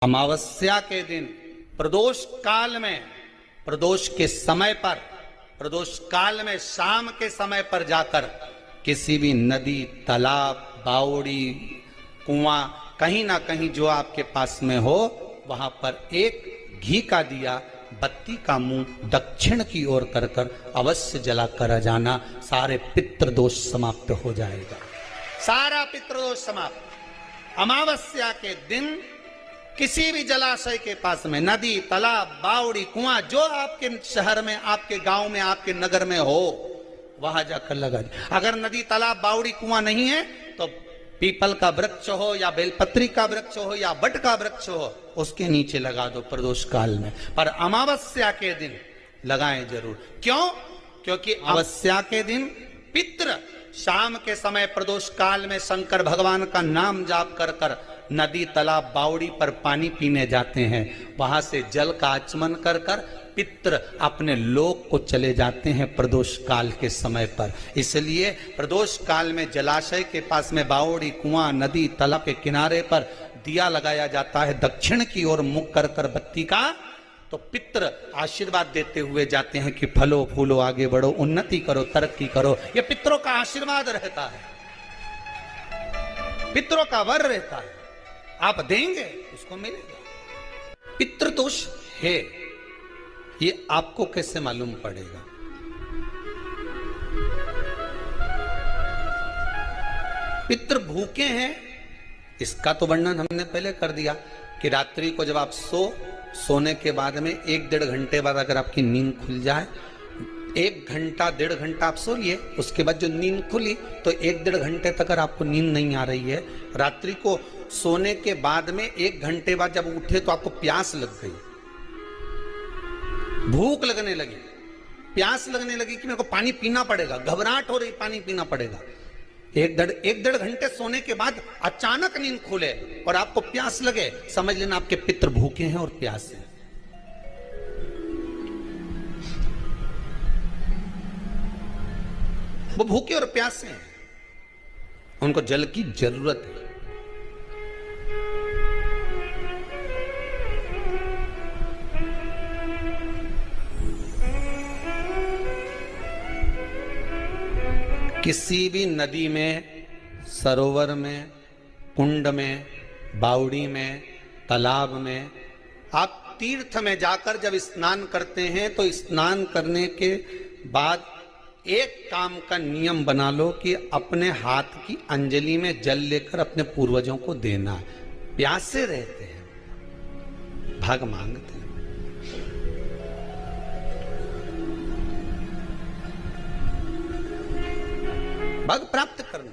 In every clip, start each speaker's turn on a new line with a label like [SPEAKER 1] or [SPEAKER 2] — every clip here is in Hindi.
[SPEAKER 1] अमावस्या के दिन प्रदोष काल में, प्रदोष के समय पर, प्रदोष काल में शाम के समय पर जाकर किसी भी नदी, तालाब, बावड़ी, कुआं, कहीं ना कहीं जो आपके पास में हो, वहां पर एक घी का दिया, बत्ती का मुंह दक्षिण की ओर कर कर अवश्य जला कर जाना। सारे पितृदोष समाप्त हो जाएगा, सारा पितृदोष समाप्त। अमावस्या के दिन किसी भी जलाशय के पास में, नदी, तालाब, बावड़ी, कुआं, जो आपके शहर में, आपके गांव में, आपके नगर में हो, वहां जाकर लगा दे। अगर नदी, तालाब, बावड़ी, कुआं नहीं है तो पीपल का वृक्ष हो या बेलपत्री का वृक्ष हो या बट का वृक्ष हो, उसके नीचे लगा दो प्रदोष काल में। पर अमावस्या के दिन लगाएं जरूर। क्यों? क्योंकि अमावस्या के दिन पितृ शाम के समय प्रदोष काल में शंकर भगवान का नाम जाप कर कर नदी, तालाब, बावड़ी पर पानी पीने जाते हैं। वहां से जल का आचमन कर कर पितृ अपने लोक को चले जाते हैं प्रदोष काल के समय पर। इसलिए प्रदोष काल में जलाशय के पास में, बावड़ी, कुआं, नदी, तालाब के किनारे पर दिया लगाया जाता है दक्षिण की ओर मुख कर कर बत्ती का। तो पितृ आशीर्वाद देते हुए जाते हैं कि फलो फूलो, आगे बढ़ो, उन्नति करो, तरक्की करो। ये पितरों का आशीर्वाद रहता है, पितरों का वर रहता है। आप देंगे उसको मिलेगा। पितृदोष है, ये आपको कैसे मालूम पड़ेगा? पितृ भूखे हैं, इसका तो वर्णन हमने पहले कर दिया कि रात्रि को जब आप सोने के बाद में 1-1.5 घंटे बाद अगर आपकी नींद खुल जाए, 1 घंटा 1.5 घंटा आप सोइए, उसके बाद जो नींद खुली तो 1-1.5 घंटे तक अगर आपको नींद नहीं आ रही है, रात्रि को सोने के बाद में 1 घंटे बाद जब उठे तो आपको प्यास लग गई, भूख लगने लगी, प्यास लगने लगी कि मेरे को पानी पीना पड़ेगा, घबराहट हो रही, पानी पीना पड़ेगा। 1-1.5 घंटे सोने के बाद अचानक नींद खुले और आपको प्यास लगे, समझ लेना आपके पितृ भूखे हैं और प्यास है। वो भूखे और प्यासे हैं, उनको जल की जरूरत है। किसी भी नदी में, सरोवर में, कुंड में, बावड़ी में, तालाब में, आप तीर्थ में जाकर जब स्नान करते हैं तो स्नान करने के बाद एक काम का नियम बना लो कि अपने हाथ की अंजलि में जल लेकर अपने पूर्वजों को देना। प्यासे रहते हैं, भाग मांगते हैं। भाग प्राप्त करना।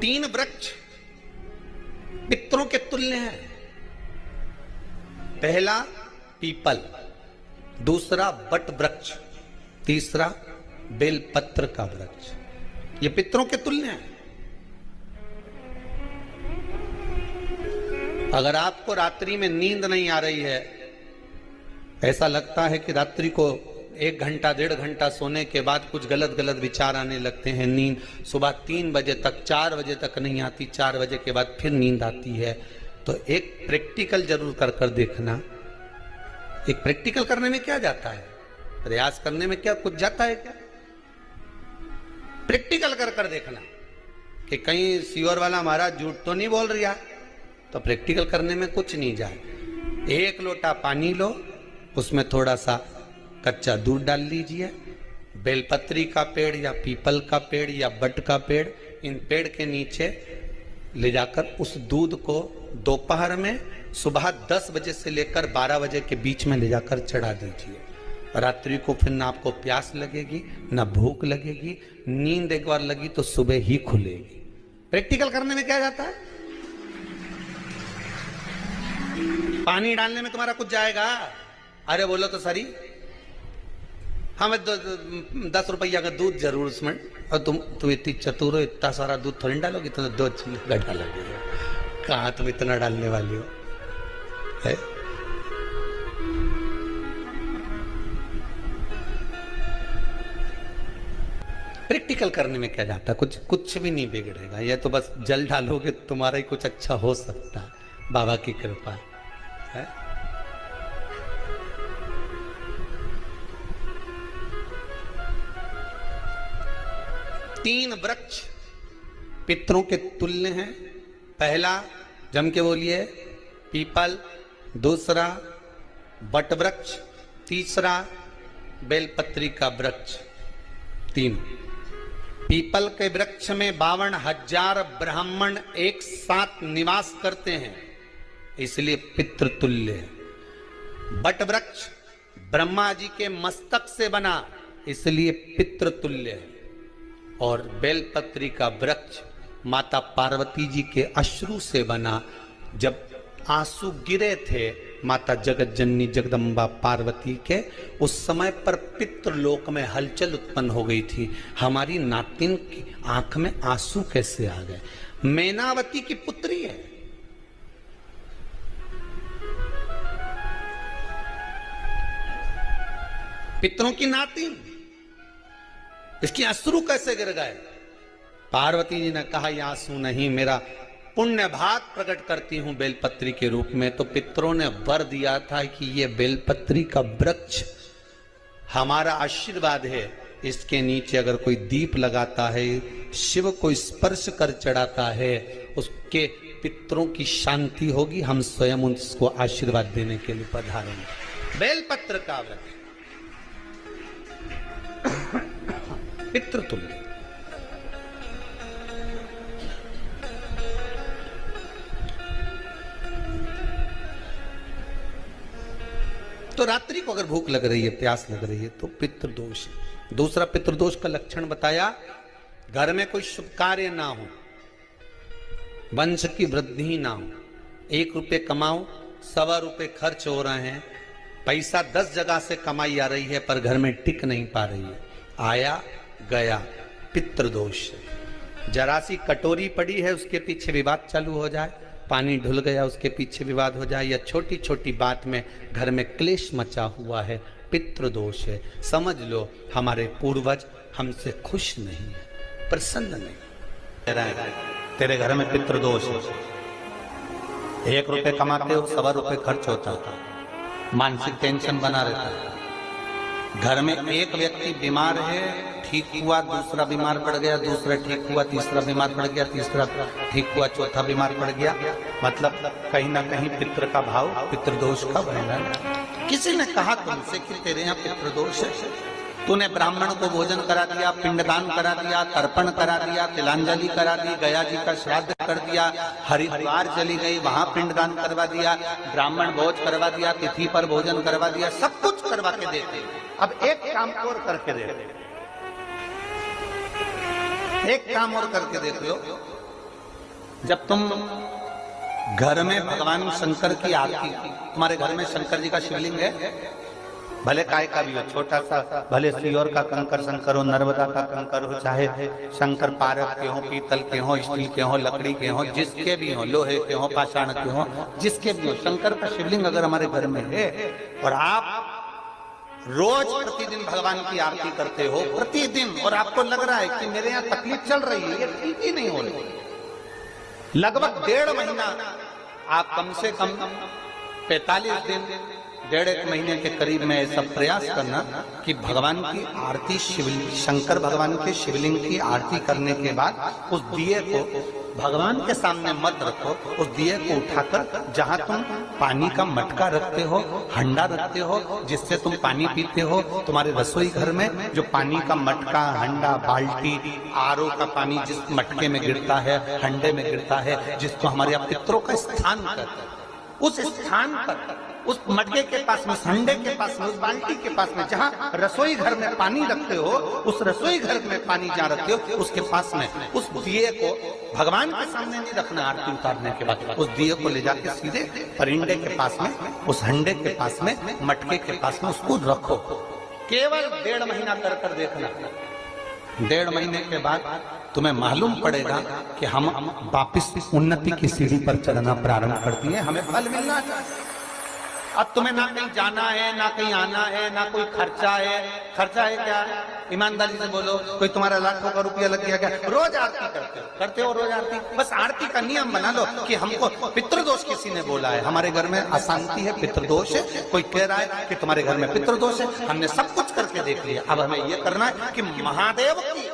[SPEAKER 1] 3 वृक्ष पितरों के तुल्य हैं। पहला पीपल, दूसरा बट वृक्ष, तीसरा बेलपत्र का वृक्ष। ये पितरों के तुल्य हैं। अगर आपको रात्रि में नींद नहीं आ रही है, ऐसा लगता है कि रात्रि को 1 घंटा 1.5 घंटा सोने के बाद कुछ गलत गलत विचार आने लगते हैं, नींद सुबह 3 बजे तक, 4 बजे तक नहीं आती, 4 बजे के बाद फिर नींद आती है, तो एक प्रैक्टिकल जरूर कर कर देखना। एक प्रैक्टिकल करने में क्या जाता है? प्रयास करने में क्या कुछ जाता है क्या? प्रैक्टिकल कर कर देखना कि कहीं सीवर वाला महाराज झूठ तो नहीं बोल रहा। तो प्रैक्टिकल करने में कुछ नहीं जाए। 1 लोटा पानी लो, उसमें थोड़ा सा कच्चा दूध डाल लीजिए, बेलपत्री का पेड़ या पीपल का पेड़ या बट का पेड़, इन पेड़ के नीचे ले जाकर उस दूध को दोपहर में सुबह 10 बजे से लेकर 12 बजे के बीच में ले जाकर चढ़ा दीजिए। रात्रि को फिर ना आपको प्यास लगेगी, ना भूख लगेगी, नींद एक बार लगी तो सुबह ही खुलेगी। प्रैक्टिकल करने में क्या जाता है? पानी डालने में तुम्हारा कुछ जाएगा? अरे बोलो तो सरी, हमें 10 रुपया का दूध जरूर उसमें, और तुम इतनी चतुर हो, इतना सारा दूध थोड़ी डालोगी, तो 2 चिल्ला डालोगे। कहाँ तुम इतना डालने वाली हो है? प्रैक्टिकल करने में क्या जाता है? कुछ भी नहीं बिगड़ेगा। ये तो बस जल डालोगे तुम्हारा ही कुछ अच्छा हो सकता है। बाबा की कृपा है। तीन वृक्ष पितरों के तुल्य हैं। पहला जम के बोलिए पीपल, दूसरा बट वृक्ष, तीसरा बेलपत्री का वृक्ष। तीन पीपल के वृक्ष में 52,000 ब्राह्मण एक साथ निवास करते हैं, इसलिए पितृतुल्य है। बट वृक्ष ब्रह्मा जी के मस्तक से बना, इसलिए पितृतुल्य है। और बेलपत्री का वृक्ष माता पार्वती जी के अश्रु से बना। जब आंसू गिरे थे माता जगत जननी जगदम्बा पार्वती के, उस समय पर पितृलोक में हलचल उत्पन्न हो गई थी। हमारी नातिन की आंख में आंसू कैसे आ गए? मैनावती की पुत्री है। पितरों की नातिन, इसकी अश्रु कैसे गिर गए? पार्वती जी ने कहा ये आंसू नहीं, मेरा पुण्य भाग प्रकट करती हूं बेलपत्री के रूप में। तो पितरों ने वर दिया था कि ये बेलपत्री का वृक्ष हमारा आशीर्वाद है, इसके नीचे अगर कोई दीप लगाता है, शिव को स्पर्श कर चढ़ाता है, उसके पितरों की शांति होगी। हम स्वयं उसको आशीर्वाद देने के लिए पधारेंगे। बेलपत्र का वृक्ष पितृतुल्य। तो रात्रि को अगर भूख लग रही है, प्यास लग रही है, तो पितृदोष है। दूसरा पितृदोष का लक्षण बताया, घर में कोई शुभ कार्य ना हो, वंश की वृद्धि ना हो। 1 रुपये कमाओ, 1.25 रुपये खर्च हो रहे हैं, पैसा 10 जगह से कमाई आ रही है पर घर में टिक नहीं पा रही है, आया गया, पितृदोष। जरा सी कटोरी पड़ी है, उसके पीछे विवाद चालू हो जाए, पानी ढुल गया उसके पीछे विवाद हो जाए, या छोटी छोटी बात में घर में क्लेश मचा हुआ है, पितृदोष है। समझ लो हमारे पूर्वज हमसे खुश नहीं है, प्रसन्न नहीं। तेरे घर में पितृदोष है, 1 रुपये कमाते हो, 1.25 रुपये खर्च होता है, मानसिक टेंशन बना रहता है। घर में एक व्यक्ति बीमार है, ठीक हुआ, दूसरा बीमार पड़ गया, दूसरा ठीक हुआ, तीसरा बीमार पड़ गया, तीसरा ठीक हुआ, चौथा बीमार पड़ गया। मतलब कहीं ना कहीं पितृ का भाव, पितृदोष का वर्णन। किसी ने कहा तुमसे कि तेरे यहाँ पितृदोष है, तूने ब्राह्मण को भोजन करा दिया, पिंडदान करा दिया, तर्पण करा दिया, तिलांजलि करा दी, गया जी का श्राद्ध कर दिया, हरिद्वार चली गई, वहां पिंडदान करवा दिया, ब्राह्मण भोज करवा दिया, तिथि पर भोजन करवा दिया, सब कुछ करवा के देते। अब एक काम और करके दे, एक काम और करके देख लो। जब तुम घर में भगवान शंकर की आरती, तुम्हारे घर में शंकर जी का शिवलिंग है, भले काय का भी हो, छोटा सा, भले सियोर का कंकर शंकर हो, नर्मदा का कंकर हो, चाहे शंकर पारक के हो, पीतल के हो, स्टील के हो, लकड़ी के हो, जिसके भी हो, लोहे के हो, पाषाण के हो, जिसके भी हो, शंकर का शिवलिंग अगर हमारे घर में है और आप रोज प्रतिदिन भगवान की आरती करते हो, प्रतिदिन, और आपको लग रहा है कि मेरे यहाँ तकलीफ चल रही है, ये ठीक ही नहीं हो रही, लगभग 1.5 महीना आप कम से कम 45 दिन, 1.5 महीने के करीब में ऐसा प्रयास करना कि भगवान की आरती, शिवलिंग, शंकर भगवान के शिवलिंग की आरती करने के बाद उस दिए को भगवान के सामने मत रखो, उस दिए को उठाकर जहां तुम पानी का मटका रखते हो, हंडा रखते हो, जिससे तुम पानी पीते हो, तुम्हारे रसोई घर में जो पानी का मटका, हंडा, बाल्टी, आरओ का पानी जिस मटके में गिरता है, हंडे में गिरता है, जिसको हमारे पितरों का स्थान कहते हैं, उस स्थान पर, उस मटके के पास में, हंडे के पास में, उस बाल्टी के पास में, जहाँ रसोई घर में पानी रखते हो, उस रसोई घर में पानी जहाँ रखते हो, उसके पास में उस दिए को भगवान के सामने नहीं रखना। आरती उतारने के बाद उस दिए को ले जाके सीधे परिंडे के पास में, उस हंडे के पास में, मटके के पास में उसको रखो। केवल 1.5 महीना कर देखना। 1.5 महीने के बाद तुम्हें मालूम पड़ेगा कि हम वापिस उन्नति की सीढ़ी पर चलना प्रारंभ कर दिए, हमें फल मिलना चाहिए। अब तुम्हें ना कहीं जाना है, ना कहीं आना है, ना कोई खर्चा है। खर्चा है क्या? ईमानदारी से बोलो, कोई तुम्हारा लाखों का रुपया लग गया क्या? रोज आरती करते हो रोज आरती। बस आरती का नियम बना लो कि हमको पितृदोष किसी ने बोला है, हमारे घर में अशांति है, पितृदोष है, कोई कह रहा है कि तुम्हारे घर में पितृदोष है। हमने सब कुछ करके देख लिया, अब हमें ये करना है कि महादेव की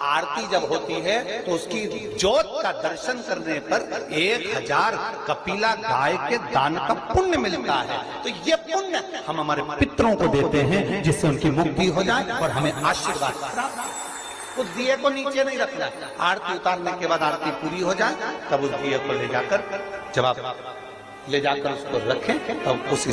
[SPEAKER 1] आरती जब होती है तो उसकी ज्योत का दर्शन करने पर 1000 कपिला गाय के दान का पुण्य मिलता है। तो ये पुण्य हम हमारे पितरों को देते हैं, जिससे उनकी मुक्ति हो जाए और हमें आशीर्वाद प्राप्त। उस दिए को नीचे नहीं रखना, आरती उतारने के बाद आरती पूरी हो जाए तब उस दिए को ले जाकर, जब आप ले जाकर उसको रखें, तब उस